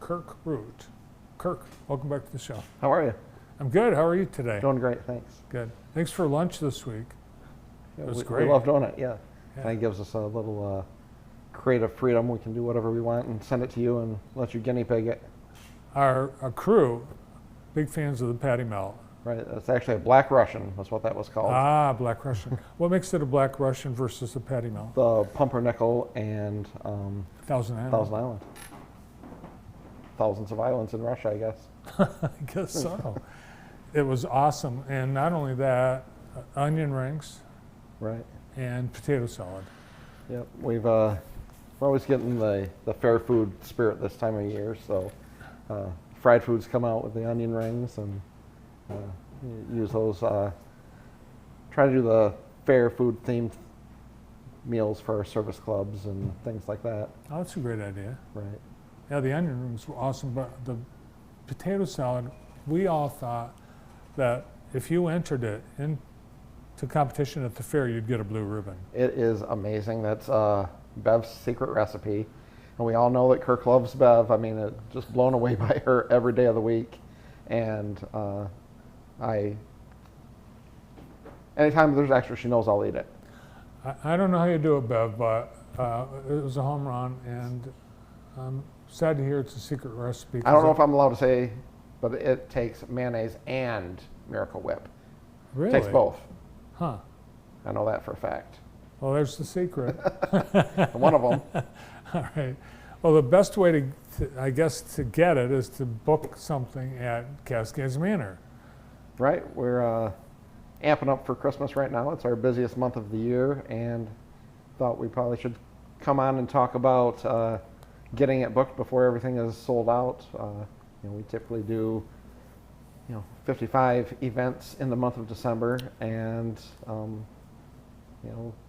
Kirk Root. Kirk, welcome back to the show. How are you? I'm good. How are you today? Doing great, thanks. Good. Thanks for lunch this week. Yeah, It was we great. love doing it, yeah. Yeah. Kind of gives us a little creative freedom. We can do whatever we want and send it to you and let you guinea pig it. Our crew, big fans of the patty melt. Right, it's actually a Black Russian, that's what that was called. Ah, Black Russian. What makes it a Black Russian versus a patty melt? The pumpernickel and Thousand Island. Thousand Island. Thousands of islands in Russia, I guess. I guess so. It was awesome. And not only that, onion rings Right. and potato salad. Yep. We're always getting the fair food spirit this time of year, so fried foods come out with the onion rings and use those. Try to do the fair food themed meals for our service clubs and things like that. Oh, that's a great idea. Right. Yeah, the onion rings were awesome, but the potato salad, we all thought that if you entered it into competition at the fair, you'd get a blue ribbon. It is amazing. That's Bev's secret recipe. And we all know that Kirk loves Bev. I mean, just blown away by her every day of the week. And anytime there's extra, she knows I'll eat it. I don't know how you do it, Bev, but it was a home run, and I'm sad to hear it's a secret recipe. I don't know if I'm allowed to say, but it takes mayonnaise and Miracle Whip. Really? It takes both. Huh. I know that for a fact. Well, there's the secret. One of them. All right. Well, the best way to, I guess, to get it is to book something at Cascades Manor. Right. We're amping up for Christmas right now. It's our busiest month of the year, and thought we probably should come on and talk about getting it booked before everything is sold out. We typically do 55 events in the month of December, and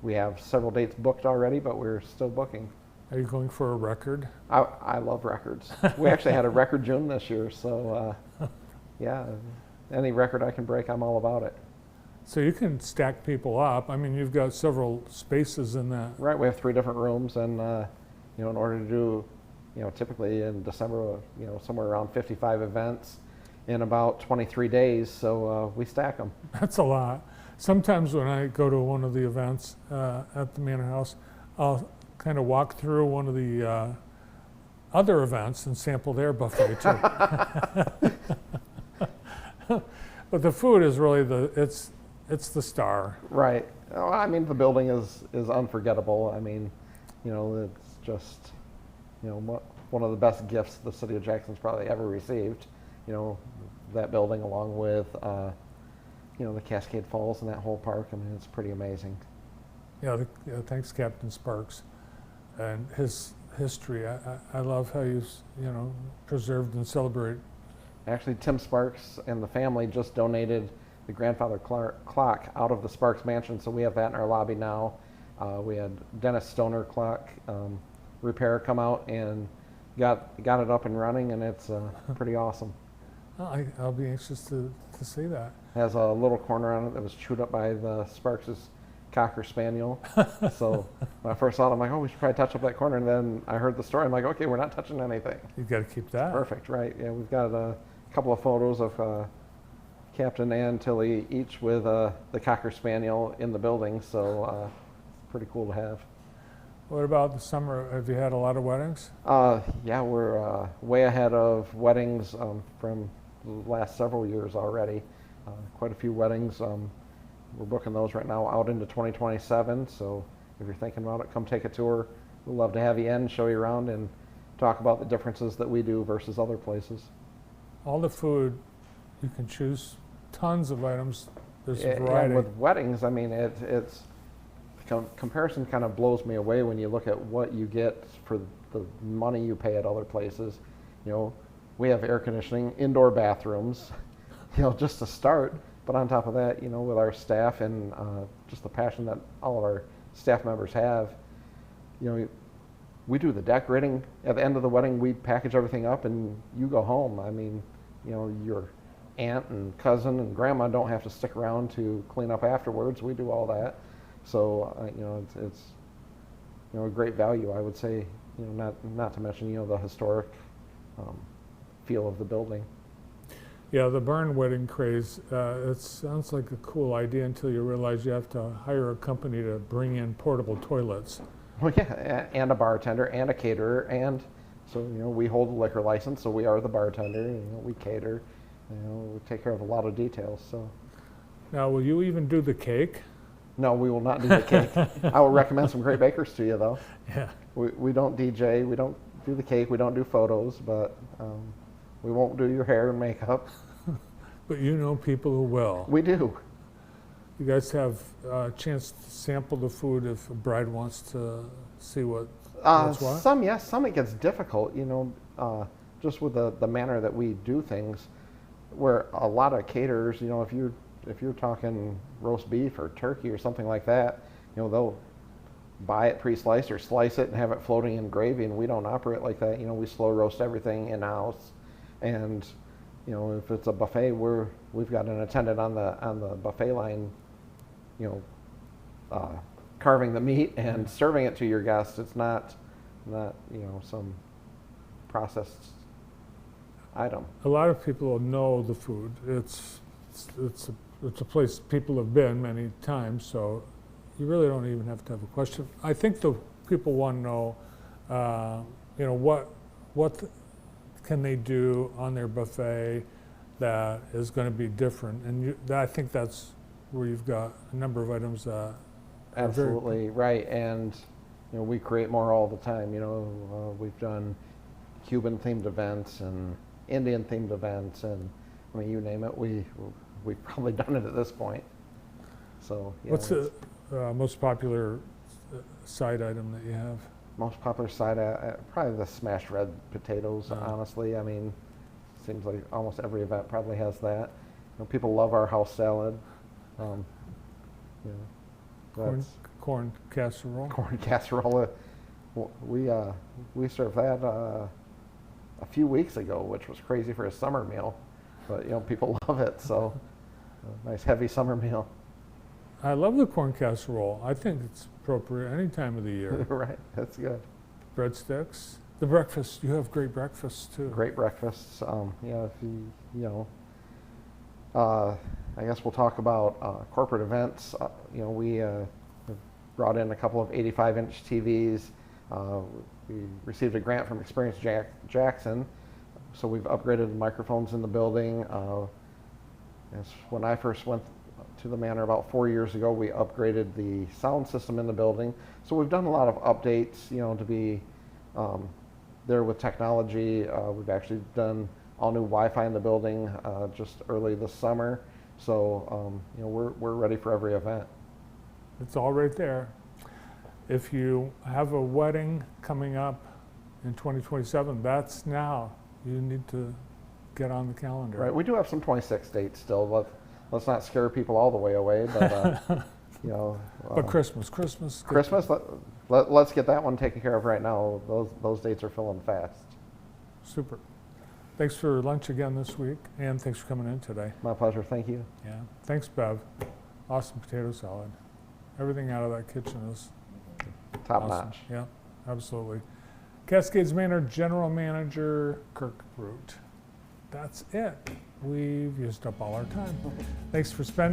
we have several dates booked already, but we're still booking. Are you going for a record? I love records. We actually had a record June this year, so yeah, any record I can break, I'm all about it. So you can stack people up. I mean, you've got several spaces in that. Right, we have 3 different rooms, and in order to do, typically in December, somewhere around 55 events in about 23 days, so we stack them. That's a lot. Sometimes when I go to one of the events at the Manor House, I'll kind of walk through one of the other events and sample their buffet too. But the food is really it's the star. Right. Oh, I mean, the building is unforgettable. I mean, it's just, one of the best gifts the city of Jackson's probably ever received. That building along with, the Cascade Falls and that whole park. I mean, it's pretty amazing. Yeah, thanks, Captain Sparks, and his history. I love how he's preserved and celebrate. Actually, Tim Sparks and the family just donated the grandfather clock out of the Sparks mansion, so we have that in our lobby now. We had Dennis Stoner clock repair come out and got it up and running, and it's pretty awesome. I'll be anxious to see that. It has a little corner on it that was chewed up by the Sparks' Cocker Spaniel. So when I first saw it, I'm like, oh, we should probably touch up that corner. And then I heard the story. I'm like, okay, we're not touching anything. You've got to keep that. Perfect, right. Yeah, we've got a couple of photos of Captain and Tilly, each with the Cocker Spaniel in the building. So pretty cool to have. What about the summer? Have you had a lot of weddings? Yeah, we're way ahead of weddings from the last several years already. Quite a few weddings. We're booking those right now out into 2027. So if you're thinking about it, come take a tour. We'd love to have you in, show you around, and talk about the differences that we do versus other places. All the food, you can choose tons of items. There's a And variety. with weddings, I mean, it's comparison kind of blows me away when you look at what you get for the money you pay at other places. We have air conditioning, indoor bathrooms, just to start. But on top of that, with our staff and just the passion that all of our staff members have, we do the decorating. At the end of the wedding, we package everything up and you go home. I mean, your aunt and cousin and grandma don't have to stick around to clean up afterwards. We do all that. So, it's a great value, I would say, not to mention, the historic feel of the building. Yeah, the barn wedding craze, it sounds like a cool idea until you realize you have to hire a company to bring in portable toilets. Well, yeah, and a bartender and a caterer, and so we hold a liquor license, so we are the bartender. We cater, we take care of a lot of details. So Now, will you even do the cake? no, we will not do the cake. I will recommend some great bakers to you, though. Yeah. We don't DJ, we don't do the cake, we don't do photos, but we won't do your hair and makeup. But you know people who will. We do. You guys have a chance to sample the food if a bride wants to see what's what? Some yes, some it gets difficult. Just with the manner that we do things, where a lot of caterers, if you're talking roast beef or turkey or something like that, they'll buy it pre-sliced or slice it and have it floating in gravy, and we don't operate like that. We slow roast everything in-house, and if it's a buffet, we've got an attendant on the buffet line, carving the meat and serving it to your guests. It's not some processed item. A lot of people will know the food. It's a place people have been many times, so you really don't even have to have a question. I think the people want to know, what can they do on their buffet that is going to be different, and I think that's where you've got a number of items that Absolutely right, and we create more all the time. We've done Cuban themed events and Indian themed events, and you name it, we've probably done it at this point. So what's the most popular side item that you have? Most popular side, probably the smashed red potatoes. Honestly, seems like almost every event probably has that. People love our house salad. Corn casserole. Corn casserole. We served that a few weeks ago, which was crazy for a summer meal, but people love it. So, nice heavy summer meal. I love the corn casserole. I think it's appropriate any time of the year. Right, that's good. Breadsticks. The breakfast. You have great breakfasts too. Great breakfasts. If I guess we'll talk about corporate events. We have brought in a couple of 85-inch TVs. We received a grant from Experience Jackson, so we've upgraded the microphones in the building. When I first went to the Manor about 4 years ago, we upgraded the sound system in the building. So we've done a lot of updates, to be there with technology. We've actually done all new Wi-Fi in the building just early this summer. So we're ready for every event. It's all right there. If you have a wedding coming up in 2027, that's now. You need to get on the calendar. Right. We do have some 26 dates still. Let's not scare people all the way away, but But Christmas. Let's get that one taken care of right now. Those dates are filling fast. Super. Thanks for lunch again this week, and thanks for coming in today. My pleasure. Thank you. Yeah. Thanks, Bev. Awesome potato salad. Everything out of that kitchen is Top awesome. notch. Yeah, absolutely. Cascades Manor General Manager Kirk Root. That's it. We've used up all our time. Thanks for spending